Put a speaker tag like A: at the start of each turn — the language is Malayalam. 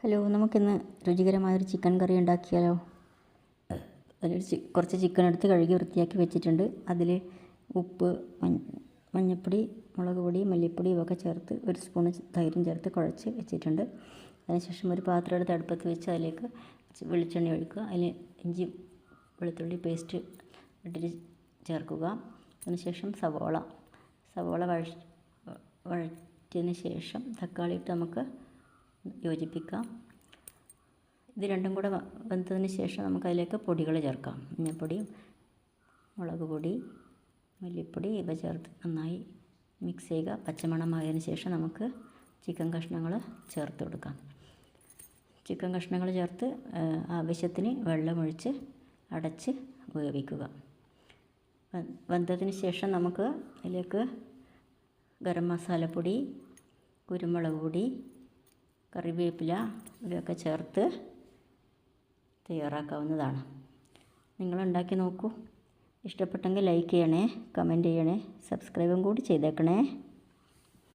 A: ഹലോ, നമുക്കിന്ന് രുചികരമായൊരു ചിക്കൻ കറി ഉണ്ടാക്കിയാലോ. അതിൽ കുറച്ച് ചിക്കൻ എടുത്ത് കഴുകി വൃത്തിയാക്കി വെച്ചിട്ടുണ്ട്. അതിൽ ഉപ്പ്, മഞ്ഞൾപ്പൊടി, മുളക് പൊടി, മല്ലിപ്പൊടി ഇവയൊക്കെ ചേർത്ത് ഒരു സ്പൂൺ തൈരും ചേർത്ത് കുഴച്ച് വെച്ചിട്ടുണ്ട്. അതിനുശേഷം ഒരു പാത്രം എടുത്ത് അടുപ്പത്ത് വെച്ച് അതിലേക്ക് വെളിച്ചെണ്ണ ഒഴിക്കുക. അതിൽ ഇഞ്ചി വെളുത്തുള്ളി പേസ്റ്റ് ഇട്ടിട്ട് ചേർക്കുക. അതിനുശേഷം സവോള വഴറ്റിയതിന് ശേഷം തക്കാളി ഇട്ട് നമുക്ക് യോജിപ്പിക്കാം. ഇത് രണ്ടും കൂടെ വെന്തതിന് ശേഷം നമുക്ക് അതിലേക്ക് പൊടികൾ ചേർക്കാം. മഞ്ഞൾപ്പൊടി, മുളക് പൊടി, മല്ലിപ്പൊടി ഇവ ചേർത്ത് നന്നായി മിക്സ് ചെയ്യുക. പച്ചമണമായതിനു ശേഷം നമുക്ക് ചിക്കൻ കഷ്ണങ്ങൾ ചേർത്ത് കൊടുക്കാം. ചിക്കൻ കഷ്ണങ്ങൾ ചേർത്ത് ആവശ്യത്തിന് വെള്ളമൊഴിച്ച് അടച്ച് വേവിക്കുക. വെന്തതിന് ശേഷം നമുക്ക് അതിലേക്ക് ഗരം മസാലപ്പൊടി, കുരുമുളക് പൊടി, കറിവേപ്പില ഇവയൊക്കെ ചേർത്ത് തയ്യാറാക്കാവുന്നതാണ്. നിങ്ങളുണ്ടാക്കി നോക്കൂ. ഇഷ്ടപ്പെട്ടെങ്കിൽ ലൈക്ക് ചെയ്യണേ, കമൻറ്റ് ചെയ്യണേ, സബ്സ്ക്രൈബും കൂടി ചെയ്തേക്കണേ.